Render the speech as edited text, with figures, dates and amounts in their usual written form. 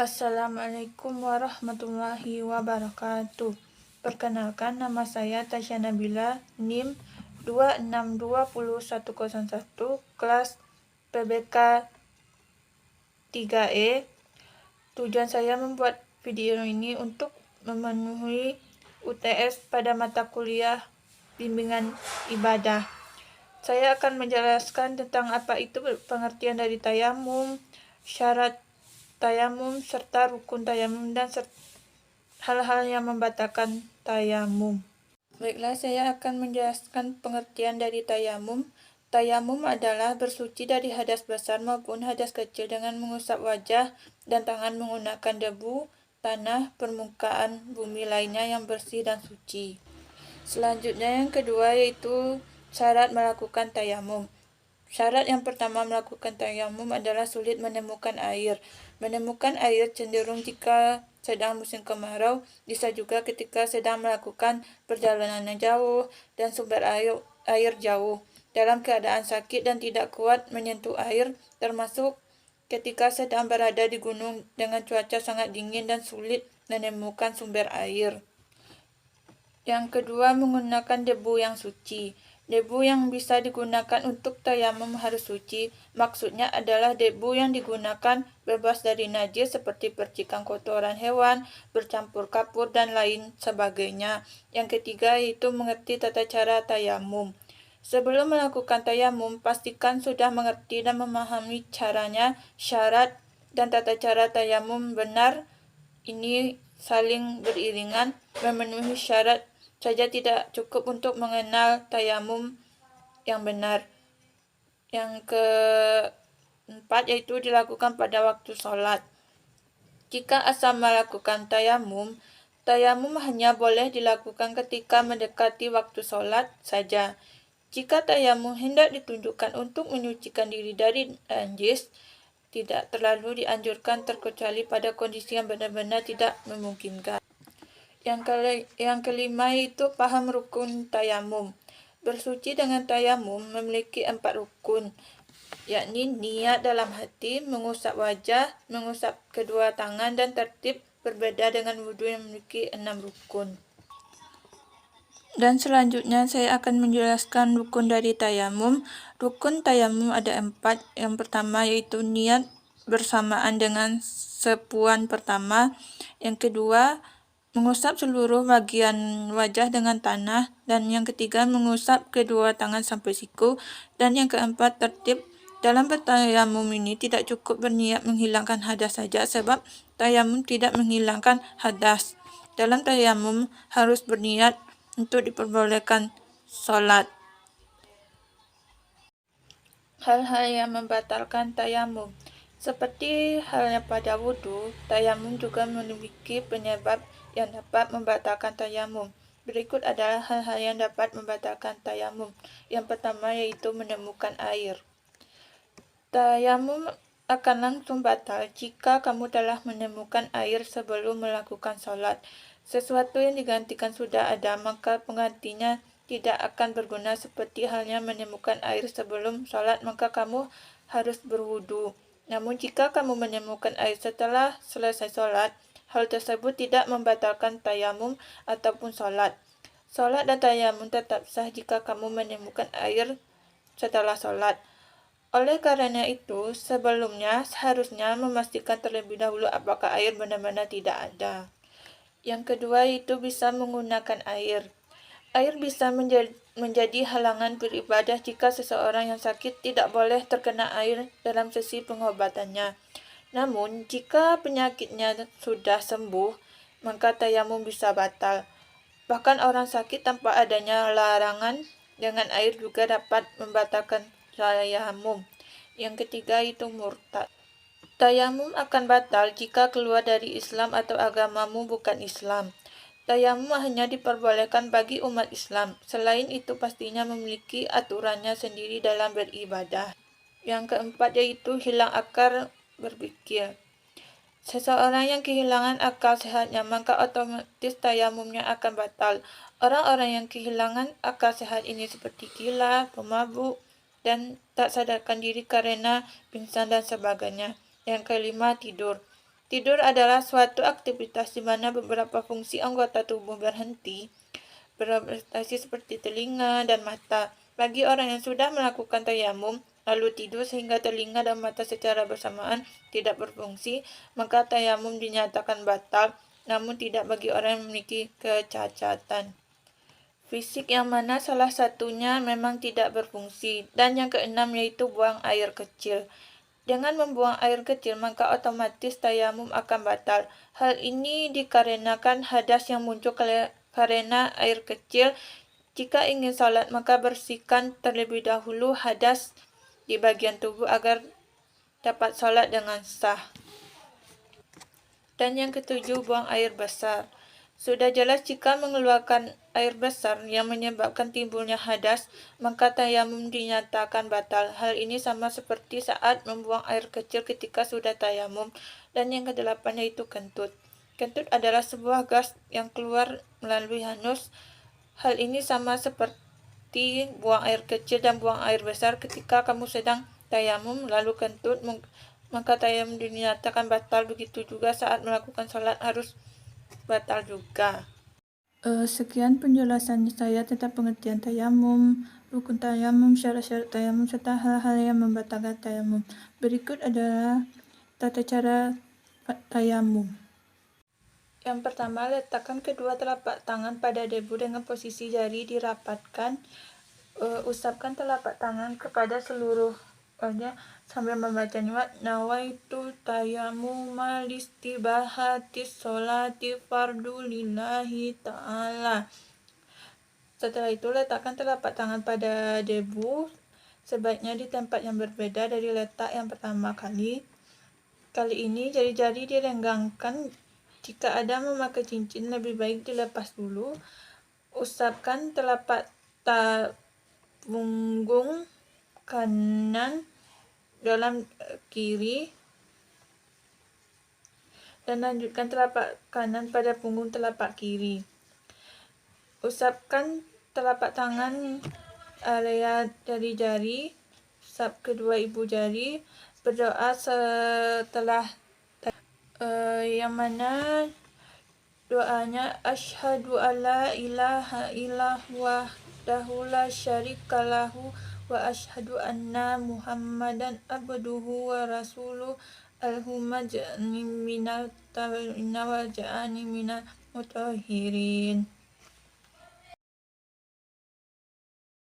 Assalamualaikum warahmatullahi wabarakatuh. Perkenalkan, nama saya Tasya Nabila, NIM 2620101, kelas PBK 3E. Tujuan saya membuat video ini untuk memenuhi UTS pada mata kuliah bimbingan ibadah. Saya akan menjelaskan tentang apa itu pengertian dari tayamum, syarat tayamum, serta rukun tayamum, dan hal-hal yang membatalkan tayamum. Baiklah, saya akan menjelaskan pengertian dari tayamum. Tayamum adalah bersuci dari hadas besar maupun hadas kecil dengan mengusap wajah dan tangan menggunakan debu, tanah, permukaan bumi lainnya yang bersih dan suci. Selanjutnya yang kedua yaitu syarat melakukan tayamum. Syarat yang pertama melakukan tayamum adalah sulit menemukan air. Menemukan air cenderung jika sedang musim kemarau, bisa juga ketika sedang melakukan perjalanan yang jauh dan sumber air jauh. Dalam keadaan sakit dan tidak kuat menyentuh air, termasuk ketika sedang berada di gunung dengan cuaca sangat dingin dan sulit menemukan sumber air. Yang kedua, menggunakan debu yang suci. Debu yang bisa digunakan untuk tayamum harus suci. Maksudnya adalah debu yang digunakan bebas dari najis seperti percikan kotoran hewan, bercampur kapur, dan lain sebagainya. Yang ketiga yaitu mengerti tata cara tayamum. Sebelum melakukan tayamum, pastikan sudah mengerti dan memahami caranya, syarat, dan tata cara tayamum benar. Ini saling beriringan, memenuhi syarat saja tidak cukup untuk mengenal tayamum yang benar. Yang keempat yaitu dilakukan pada waktu sholat. Jika asal melakukan tayamum hanya boleh dilakukan ketika mendekati waktu sholat saja. Jika tayamum hendak ditunjukkan untuk menyucikan diri dari najis, tidak terlalu dianjurkan terkecuali pada kondisi yang benar-benar tidak memungkinkan. Yang kelima yaitu paham rukun tayamum. Bersuci dengan tayamum memiliki 4 rukun, yakni niat dalam hati, mengusap wajah, mengusap kedua tangan, dan tertib berbeda dengan wudhu yang memiliki 6 rukun. Dan selanjutnya saya akan menjelaskan rukun dari tayamum. Rukun tayamum ada 4. Yang pertama yaitu niat bersamaan dengan sepuan pertama. Yang kedua, mengusap seluruh bagian wajah dengan tanah. Dan yang ketiga, mengusap kedua tangan sampai siku. Dan yang keempat, tertib. Dalam bertayamum ini tidak cukup berniat menghilangkan hadas saja, sebab tayamum tidak menghilangkan hadas. Dalam tayamum harus berniat untuk diperbolehkan sholat. Hal-hal yang membatalkan tayamum. Seperti halnya pada wudhu, tayamum juga memiliki penyebab yang dapat membatalkan tayamum. Berikut adalah hal-hal yang dapat membatalkan tayamum. Yang pertama yaitu menemukan air. Tayamum akan langsung batal jika kamu telah menemukan air sebelum melakukan sholat. Sesuatu yang digantikan sudah ada, maka penggantinya tidak akan berguna. Seperti halnya menemukan air sebelum sholat, maka kamu harus berwudu. Namun jika kamu menemukan air setelah selesai sholat, hal tersebut tidak membatalkan tayamum ataupun sholat. Sholat dan tayamum tetap sah jika kamu menemukan air setelah sholat. Oleh karena itu, sebelumnya seharusnya memastikan terlebih dahulu apakah air benar-benar tidak ada. Yang kedua itu bisa menggunakan air. Air bisa menjadi halangan beribadah jika seseorang yang sakit tidak boleh terkena air dalam sesi pengobatannya. Namun, jika penyakitnya sudah sembuh, maka tayamum bisa batal. Bahkan orang sakit tanpa adanya larangan dengan air juga dapat membatalkan tayamum. Yang ketiga itu murtad. Tayamum akan batal jika keluar dari Islam atau agamamu bukan Islam. Tayamum hanya diperbolehkan bagi umat Islam. Selain itu pastinya memiliki aturannya sendiri dalam beribadah. Yang keempat yaitu hilang akal berpikir. Seseorang yang kehilangan akal sehatnya, maka otomatis tayamumnya akan batal. Orang-orang yang kehilangan akal sehat ini seperti gila, pemabuk, dan tak sadarkan diri karena pingsan dan sebagainya. Yang kelima, tidur. Tidur adalah suatu aktivitas di mana beberapa fungsi anggota tubuh berhenti beroperasi seperti telinga dan mata. Bagi orang yang sudah melakukan tayamum, lalu tidur sehingga telinga dan mata secara bersamaan tidak berfungsi, maka tayamum dinyatakan batal, namun tidak bagi orang yang memiliki kecacatan fisik yang mana salah satunya memang tidak berfungsi. Dan yang keenam yaitu buang air kecil. Dengan membuang air kecil, maka otomatis tayamum akan batal. Hal ini dikarenakan hadas yang muncul karena air kecil. Jika ingin salat, maka bersihkan terlebih dahulu hadas di bagian tubuh agar dapat salat dengan sah. Dan yang ketujuh, buang air besar. Sudah jelas jika mengeluarkan air besar yang menyebabkan timbulnya hadas, maka tayamum dinyatakan batal. Hal ini sama seperti saat membuang air kecil ketika sudah tayamum. Dan yang kedelapan yaitu kentut. Kentut adalah sebuah gas yang keluar melalui anus. Hal ini sama seperti buang air kecil dan buang air besar ketika kamu sedang tayamum lalu kentut, maka tayamum dinyatakan batal. Begitu juga saat melakukan sholat harus batal juga. Sekian penjelasan saya tentang pengertian tayamum, rukun tayamum, syarat-syarat tayamum, serta hal-hal yang membatalkan tayamum. Berikut adalah tata cara tayamum. Yang pertama, letakkan kedua telapak tangan pada debu dengan posisi jari dirapatkan. Usapkan telapak tangan kepada seluruh wajah sambil membaca nawaitu tayamuma listibahatis sholati fardu lillahi ta'ala. Setelah itu letakkan telapak tangan pada debu, sebaiknya di tempat yang berbeda dari letak yang pertama kali. Kali ini jari-jari direnggangkan. Jika ada memakai cincin, lebih baik dilepas dulu. Usapkan telapak punggung kanan dalam kiri dan lanjutkan telapak kanan pada punggung telapak kiri. Usapkan telapak tangan area jari-jari, usap kedua ibu jari, berdoa setelah yang mana doanya asyhadu alla ilaha illallah wahdahu la syarikalahu wa asyhadu anna muhammadan abduhu wa rasuluh Allahumma ja'alni minal tawabin wa ja'alni minal mutahhirin.